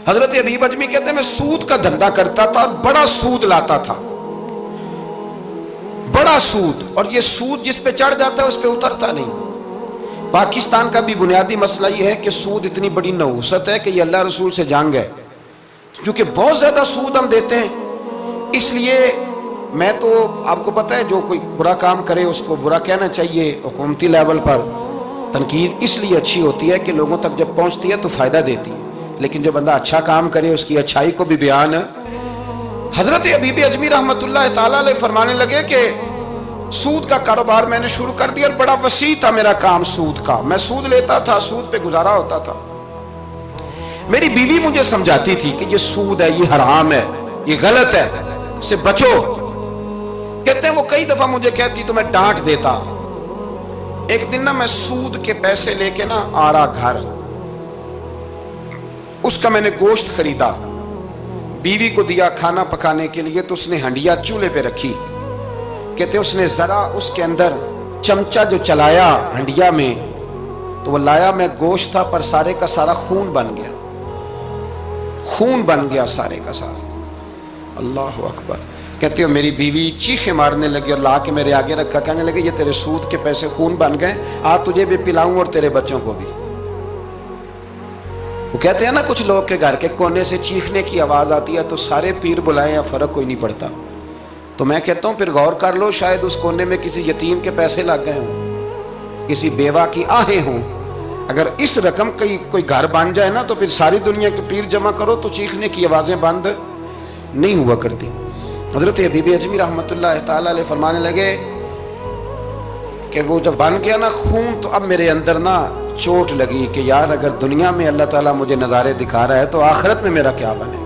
حضرت حبیب اجمی کہتے ہیں میں سود کا دھندا کرتا تھا اور بڑا سود لاتا تھا، بڑا سود، اور یہ سود جس پہ چڑھ جاتا ہے اس پہ اترتا نہیں۔ پاکستان کا بھی بنیادی مسئلہ یہ ہے کہ سود اتنی بڑی نحوست ہے کہ یہ اللہ رسول سے جنگ ہے، کیونکہ بہت زیادہ سود ہم دیتے ہیں۔ اس لیے میں تو آپ کو پتہ ہے جو کوئی برا کام کرے اس کو برا کہنا چاہیے، حکومتی لیول پر تنقید اس لیے اچھی ہوتی ہے کہ لوگوں تک جب پہنچتی ہے تو فائدہ دیتی ہے، لیکن جو بندہ اچھا کام کرے اس کی اچھائی کو بھی بیان۔ حضرت حبیب اجمی رحمۃ اللہ تعالیٰ علیہ فرمانے لگے کہ سود کا کاروبار میں نے شروع کر دیا اور بڑا وسیع تھا میرا کام سود کا، میں سود لیتا تھا، سود پہ گزارا ہوتا تھا۔ میری بیوی مجھے سمجھاتی تھی کہ یہ سود ہے، یہ حرام ہے، یہ غلط ہے، اس سے بچو۔ کہتے ہیں وہ کئی دفعہ مجھے کہتی تو میں ڈانٹ دیتا۔ ایک دن نا میں سود کے پیسے لے کے نا آ رہا گھر، اس کا میں نے گوشت خریدا، بیوی کو دیا کھانا پکانے کے لیے، تو اس نے ہنڈیا چولہے پہ رکھی۔ کہتے اس نے ذرا اس کے اندر چمچہ جو چلایا ہنڈیا میں تو وہ لایا میں گوشت تھا پر سارے کا سارا خون بن گیا، خون بن گیا سارے کا سارا۔ اللہ اکبر۔ کہتے ہو میری بیوی چیخیں مارنے لگی اور لا کے میرے آگے رکھا، کہنے لگے یہ تیرے سود کے پیسے خون بن گئے، آج تجھے بھی پلاؤں اور تیرے بچوں کو بھی۔ وہ کہتے ہیں نا کچھ لوگ کے گھر کے کونے سے چیخنے کی آواز آتی ہے تو سارے پیر بلائیں یا فرق کوئی نہیں پڑتا۔ تو میں کہتا ہوں پھر غور کر لو، شاید اس کونے میں کسی یتیم کے پیسے لگ گئے ہوں، کسی بیوہ کی آہیں ہوں۔ اگر اس رقم کی کوئی گھر بن جائے نا تو پھر ساری دنیا کے پیر جمع کرو تو چیخنے کی آوازیں بند نہیں ہوا کرتی۔ حضرت حبیب اجمی رحمۃ اللہ تعالیٰ علیہ فرمانے لگے کہ وہ جب بن گیا نا خون تو اب میرے اندر نا چوٹ لگی کہ یار اگر دنیا میں اللہ تعالیٰ مجھے نظارے دکھا رہا ہے تو آخرت میں میرا کیا بنے۔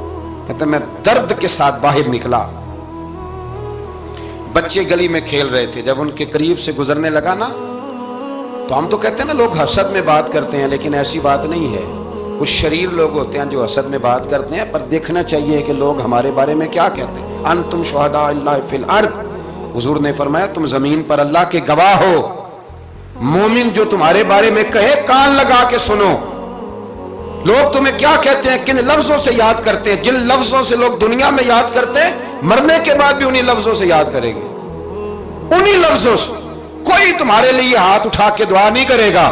کہتے میں درد کے ساتھ باہر نکلا۔ بچے گلی میں کھیل رہے تھے، جب ان کے قریب سے گزرنے لگا نا تو ہم تو کہتے ہیں نا لوگ حسد میں بات کرتے ہیں، لیکن ایسی بات نہیں ہے۔ کچھ شریر لوگ ہوتے ہیں جو حسد میں بات کرتے ہیں، پر دیکھنا چاہیے کہ لوگ ہمارے بارے میں کیا کہتے ہیں۔ انتم شہداء اللہ فی الارض، حضور نے فرمایا تم زمین پر اللہ کے گواہ ہو۔ مومن جو تمہارے بارے میں کہے کان لگا کے سنو۔ لوگ تمہیں کیا کہتے ہیں، کن لفظوں سے یاد کرتے ہیں، جن لفظوں سے لوگ دنیا میں یاد کرتے ہیں مرنے کے بعد بھی انہی لفظوں سے یاد کریں گے، انہی لفظوں سے۔ کوئی تمہارے لیے ہاتھ اٹھا کے دعا نہیں کرے گا۔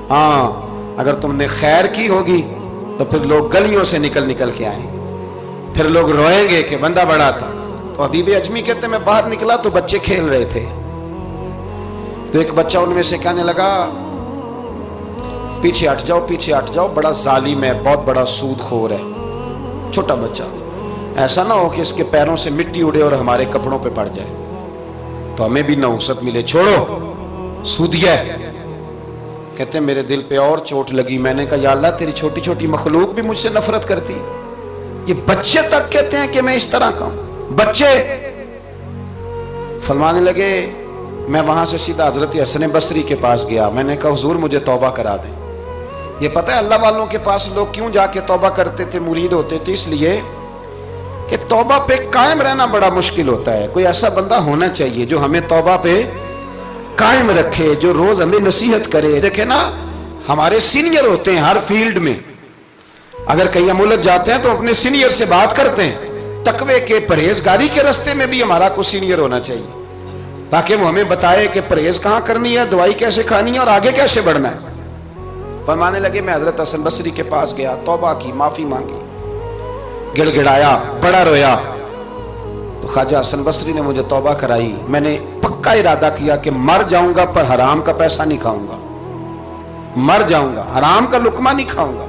ہاں اگر تم نے خیر کی ہوگی تو پھر لوگ گلیوں سے نکل کے آئیں گے، پھر لوگ روئیں گے کہ بندہ بڑا تھا۔ تو حبیب اجمی کہتے ہیں میں باہر نکلا تو بچے کھیل رہے تھے، تو ایک بچہ ان میں سے کہنے لگا پیچھے ہٹ جاؤ، پیچھے ہٹ جاؤ، بڑا ظالم ہے، بہت بڑا سود خور ہے۔ چھوٹا بچہ، ایسا نہ ہو کہ اس کے پیروں سے مٹی اڑے اور ہمارے کپڑوں پہ پڑ جائے تو ہمیں بھی نحوست ملے، چھوڑو سودیہ۔ کہتے ہیں میرے دل پہ اور چوٹ لگی، میں نے کہا یا اللہ تیری چھوٹی چھوٹی مخلوق بھی مجھ سے نفرت کرتی، یہ بچے تک کہتے ہیں کہ میں اس طرح کا ہوں۔ بچے فرمانے لگے، میں وہاں سے سیدھا حضرت حسن بصری کے پاس گیا، میں نے کہا حضور مجھے توبہ کرا دیں۔ یہ پتہ ہے اللہ والوں کے پاس لوگ کیوں جا کے توبہ کرتے تھے، مرید ہوتے تھے؟ اس لیے کہ توبہ پہ قائم رہنا بڑا مشکل ہوتا ہے۔ کوئی ایسا بندہ ہونا چاہیے جو ہمیں توبہ پہ قائم رکھے، جو روز ہمیں نصیحت کرے۔ دیکھیں نا ہمارے سینئر ہوتے ہیں ہر فیلڈ میں، اگر کہیں ہم الجھ جاتے ہیں تو اپنے سینئر سے بات کرتے ہیں۔ تقوی کے پرہیزگاری کے راستے میں بھی ہمارا کوئی سینئر ہونا چاہیے تاکہ وہ ہمیں بتائے کہ پرہیز کہاں کرنی ہے، دوائی کیسے کھانی ہے اور آگے کیسے بڑھنا ہے۔ فرمانے لگے میں حضرت حسن بصری کے پاس گیا، توبہ کی، معافی مانگی، گڑ گڑایا، بڑا رویا، تو خواجہ حسن بصری نے مجھے توبہ کرائی۔ میں نے پکا ارادہ کیا کہ مر جاؤں گا پر حرام کا پیسہ نہیں کھاؤں گا، مر جاؤں گا حرام کا لقمہ نہیں کھاؤں گا۔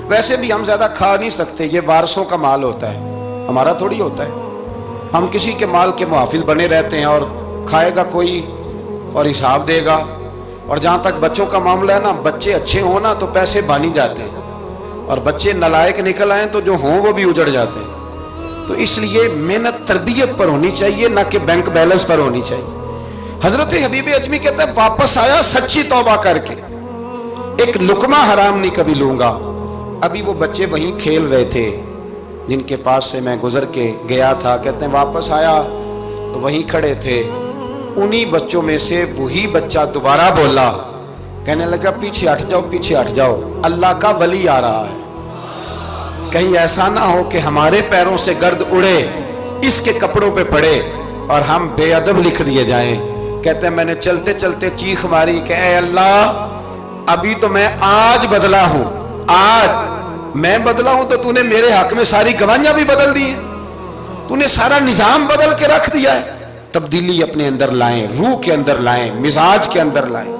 ویسے بھی ہم زیادہ کھا نہیں سکتے، یہ وارثوں کا مال ہوتا ہے، ہمارا تھوڑی ہوتا ہے۔ ہم کسی کے مال کے محافظ بنے رہتے ہیں اور کھائے گا کوئی اور حساب دے گا۔ اور جہاں تک بچوں کا معاملہ ہے نا، بچے اچھے ہوں نا تو پیسے بانی جاتے ہیں، اور بچے نالائق نکل آئیں تو جو ہوں وہ بھی اجڑ جاتے ہیں۔ تو اس لیے محنت تربیت پر ہونی چاہیے، نہ کہ بینک بیلنس پر ہونی چاہیے۔ حضرت حبیب اجمی کہتا ہے واپس آیا سچی توبہ کر کے، ایک لقمہ حرام نہیں کبھی لوں گا۔ ابھی وہ بچے وہیں کھیل رہے تھے جن کے پاس سے میں گزر کے گیا تھا۔ کہتے ہیں واپس آیا تو وہیں کھڑے تھے، انہی بچوں میں سے وہی بچہ دوبارہ بولا، کہنے لگا پیچھے ہٹ جاؤ، پیچھے ہٹ جاؤ، اللہ کا ولی آ رہا ہے۔ کہیں ایسا نہ ہو کہ ہمارے پیروں سے گرد اڑے، اس کے کپڑوں پہ پڑے اور ہم بے ادب لکھ دیے جائیں۔ کہتے ہیں میں نے چلتے چلتے چیخ ماری کہ اے اللہ، ابھی تو میں آج بدلا ہوں، آج میں بدلا ہوں تو تو نے میرے حق میں ساری گواہیاں بھی بدل دی ہیں، تو نے سارا نظام بدل کے رکھ دیا ہے۔ تبدیلی اپنے اندر لائیں، روح کے اندر لائیں، مزاج کے اندر لائیں۔